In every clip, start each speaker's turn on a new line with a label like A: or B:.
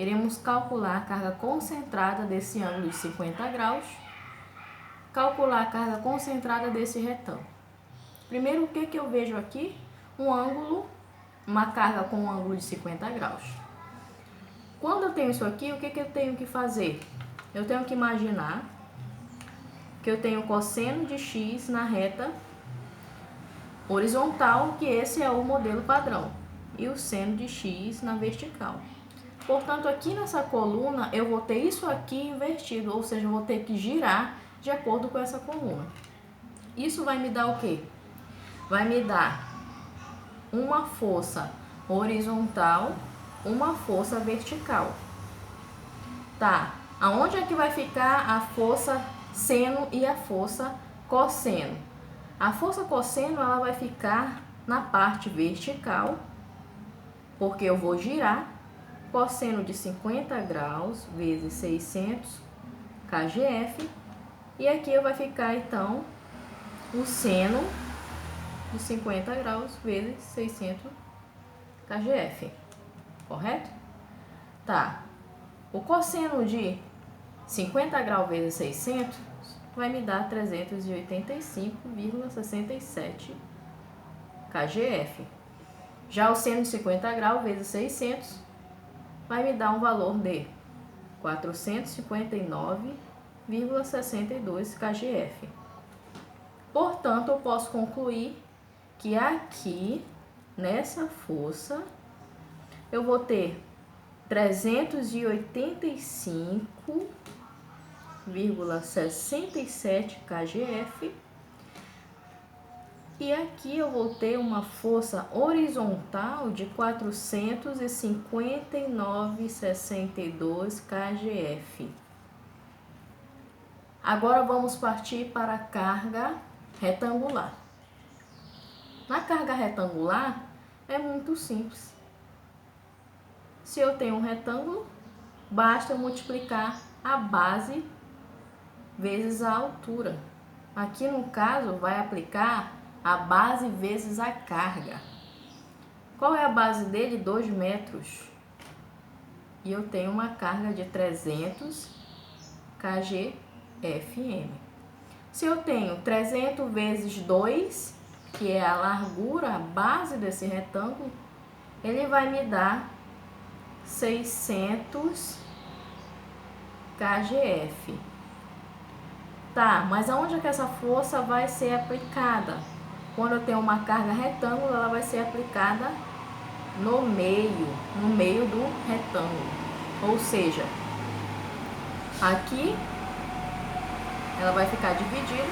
A: Iremos calcular a carga concentrada desse ângulo de 50 graus, calcular a carga concentrada desse retângulo. Primeiro, o que eu vejo aqui? Uma carga com um ângulo de 50 graus. Quando eu tenho isso aqui, o que eu tenho que fazer? Eu tenho que imaginar que eu tenho cosseno de x na reta horizontal, que esse é o modelo padrão, e o seno de x na vertical. Portanto, aqui nessa coluna eu vou ter isso aqui invertido, ou seja, eu vou ter que girar de acordo com essa coluna. Isso vai me dar o quê? Vai me dar uma força horizontal, uma força vertical. Tá, aonde é que vai ficar a força seno e a força cosseno? A força cosseno ela vai ficar na parte vertical, porque eu vou girar. Cosseno de 50 graus vezes 600 kgf. E aqui vai ficar, então, o seno de 50 graus vezes 600 kgf. Correto? Tá. O cosseno de 50 graus vezes 600 vai me dar 385,67 kgf. Já o seno de 50 graus vezes 600 vai me dar um valor de 459,62 kgf. Portanto, eu posso concluir que aqui, nessa força, eu vou ter 385,67 kgf. E aqui eu vou ter uma força horizontal de 459,62 kgf. Agora vamos partir para a carga retangular. Na carga retangular é muito simples. Se eu tenho um retângulo, basta multiplicar a base vezes a altura. Aqui no caso vai aplicar a base vezes a carga. Qual é a base dele? 2 metros. E eu tenho uma carga de 300 kgfm. Se eu tenho 300 vezes 2, que é a largura, a base desse retângulo, ele vai me dar 600 kgf. Tá, mas aonde é que essa força vai ser aplicada? Quando eu tenho uma carga retângulo, ela vai ser aplicada no meio do retângulo. Ou seja, aqui ela vai ficar dividida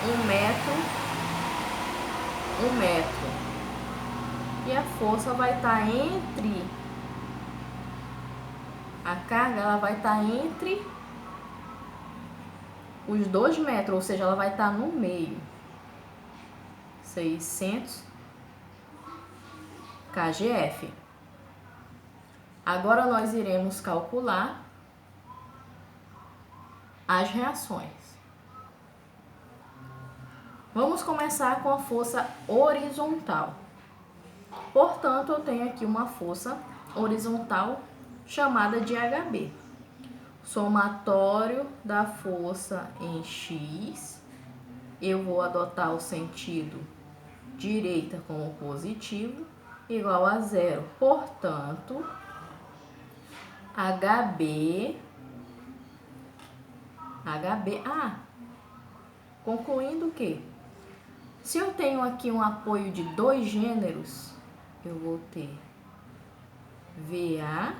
A: 1 metro. E a força vai estar entre, a carga ela vai estar entre os 2 metros, ou seja, ela vai estar no meio. 600 kgf. Agora nós iremos calcular as reações. Vamos começar com a força horizontal. Portanto, eu tenho aqui uma força horizontal chamada de HB. Somatório da força em X, eu vou adotar o sentido direita como positivo, igual a 0. Portanto, concluindo que, se eu tenho aqui um apoio de 2 gêneros, eu vou ter VA,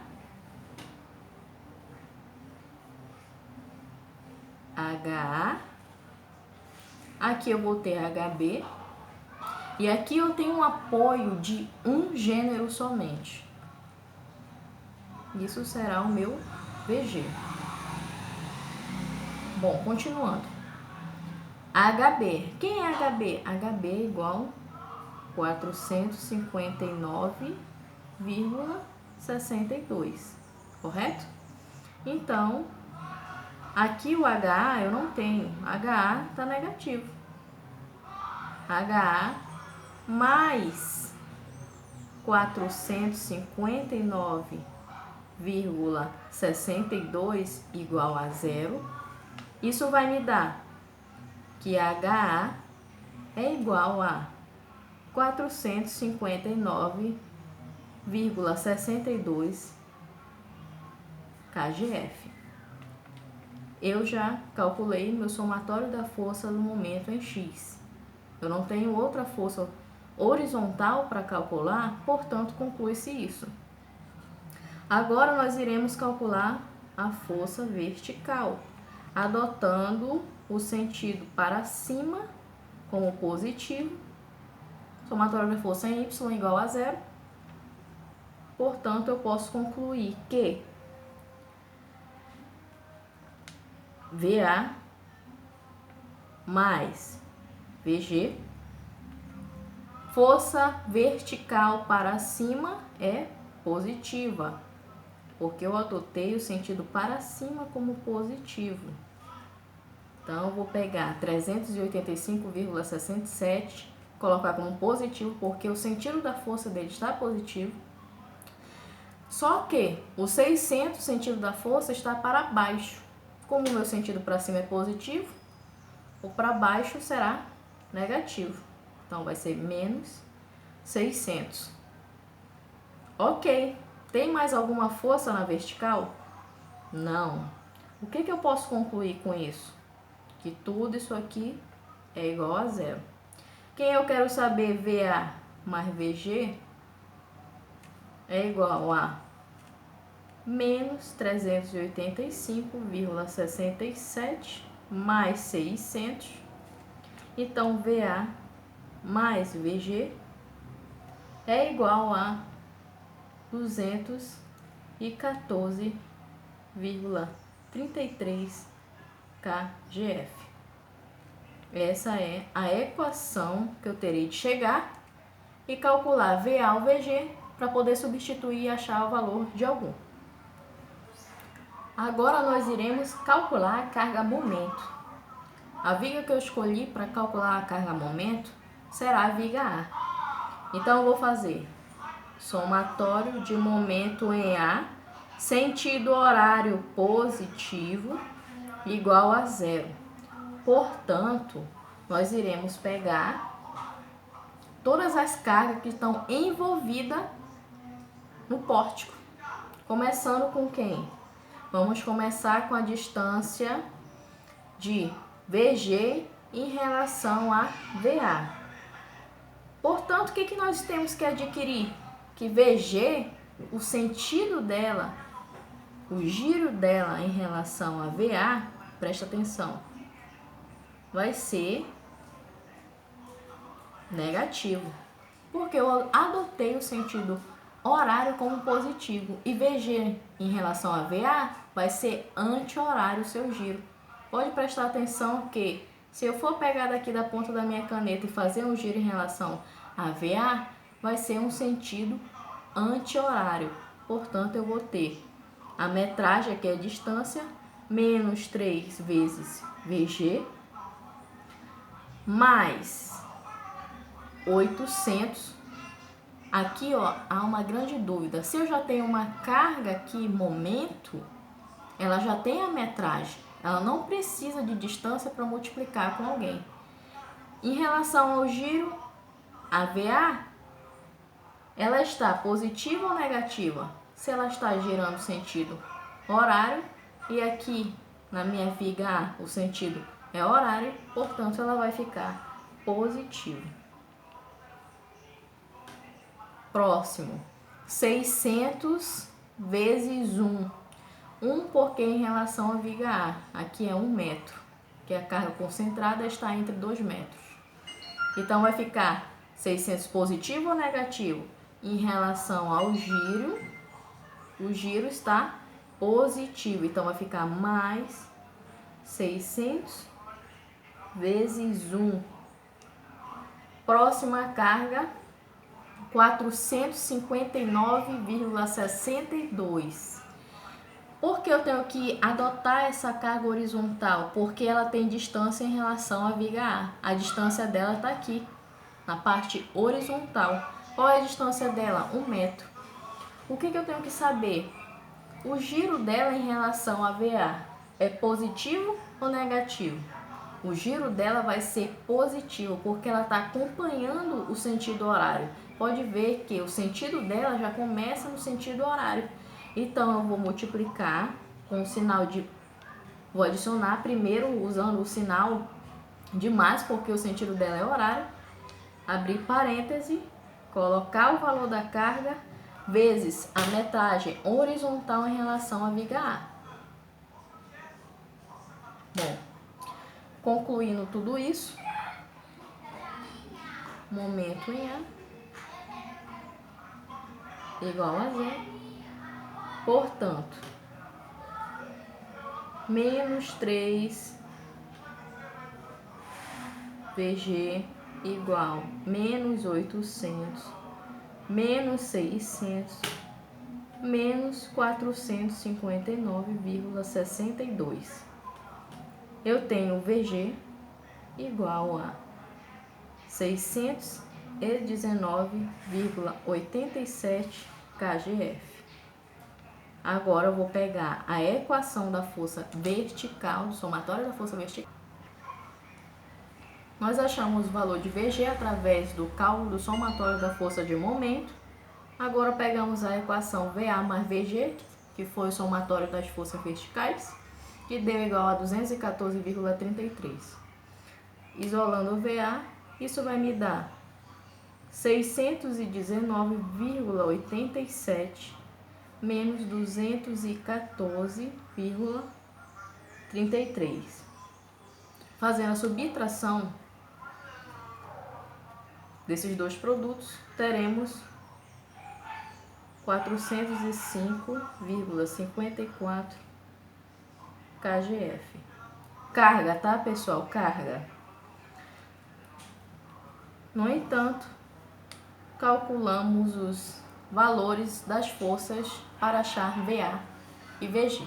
A: HA, aqui eu vou ter HB, e aqui eu tenho um apoio de um gênero somente. Isso será o meu VG. Bom, continuando. HB. Quem é HB? HB é igual a 459,62, correto? Então, aqui o HA eu não tenho. HA está negativo. HA mais 459,62 igual a zero. Isso vai me dar que HA é igual a 459,62 kgf. Eu já calculei meu somatório da força no momento em X. Eu não tenho outra força horizontal para calcular, portanto, conclui-se isso. Agora, nós iremos calcular a força vertical, adotando o sentido para cima como positivo, somatório da força em Y igual a zero. Portanto, eu posso concluir que VA mais VG, força vertical para cima é positiva, porque eu adotei o sentido para cima como positivo. Então, eu vou pegar 385,67, colocar como positivo, porque o sentido da força dele está positivo. Só que o 600, sentido da força, está para baixo. Como o meu sentido para cima é positivo, o para baixo será negativo. Então, vai ser menos 600. Ok. Tem mais alguma força na vertical? Não. O que eu posso concluir com isso? Que tudo isso aqui é igual a zero. Quem eu quero saber, VA mais VG, é igual a menos 385,67 mais 600. Então, VA mais VG é igual a 214,33 kgf. Essa é a equação que eu terei de chegar e calcular VA ou VG para poder substituir e achar o valor de algum. Agora nós iremos calcular a carga-momento. A viga que eu escolhi para calcular a carga-momento será a viga A. Então eu vou fazer somatório de momento em A, sentido horário positivo, igual a zero. Portanto, nós iremos pegar todas as cargas que estão envolvidas no pórtico. Começando com quem? Vamos começar com a distância de VG em relação a VA. Portanto, o que nós temos que adquirir? Que VG, o sentido dela, o giro dela em relação a VA, presta atenção, vai ser negativo, porque eu adotei o sentido horário como positivo, e VG em relação a VA vai ser anti-horário o seu giro. Pode prestar atenção que se eu for pegar daqui da ponta da minha caneta e fazer um giro em relação a VA, vai ser um sentido anti-horário. Portanto, eu vou ter a metragem, que é a distância, menos 3 vezes VG, mais 800. Aqui, ó, há uma grande dúvida. Se eu já tenho uma carga aqui, momento, ela já tem a metragem. Ela não precisa de distância para multiplicar com alguém. Em relação ao giro, a VA, ela está positiva ou negativa? Se ela está girando sentido horário, e aqui na minha viga A o sentido é horário, portanto ela vai ficar positiva. Próximo, 600 vezes 1. 1 porque em relação à viga A, aqui é 1 metro, que a carga concentrada está entre 2 metros. Então vai ficar 600 positivo ou negativo? Em relação ao giro, o giro está positivo, então vai ficar mais 600 vezes 1. Próxima carga, 459,62. Por que eu tenho que adotar essa carga horizontal? Porque ela tem distância em relação à viga A. A distância dela está aqui, na parte horizontal. Qual é a distância dela? 1 metro. O que eu tenho que saber? O giro dela em relação a VA é positivo ou negativo? O giro dela vai ser positivo, porque ela está acompanhando o sentido horário. Pode ver que o sentido dela já começa no sentido horário. Então, eu vou multiplicar com o sinal de... Vou adicionar primeiro usando o sinal de mais, porque o sentido dela é horário. Abrir parêntese, colocar o valor da carga vezes a metragem horizontal em relação à viga A. Bom, concluindo tudo isso, momento em A igual a zero, portanto, menos 3 VG igual menos 800, menos 600, menos 459,62. Eu tenho VG igual a 619,87 kgf. Agora eu vou pegar a equação da força vertical, do somatório da força vertical. Nós achamos o valor de VG através do cálculo do somatório da força de momento. Agora pegamos a equação VA mais VG, que foi o somatório das forças verticais, que deu igual a 214,33. Isolando o VA, isso vai me dar 619,87 menos 214,33. Fazendo a subtração desses dois produtos, teremos 405,54 kgf. Carga, tá, pessoal? Carga. No entanto, calculamos os valores das forças para achar VA e VG.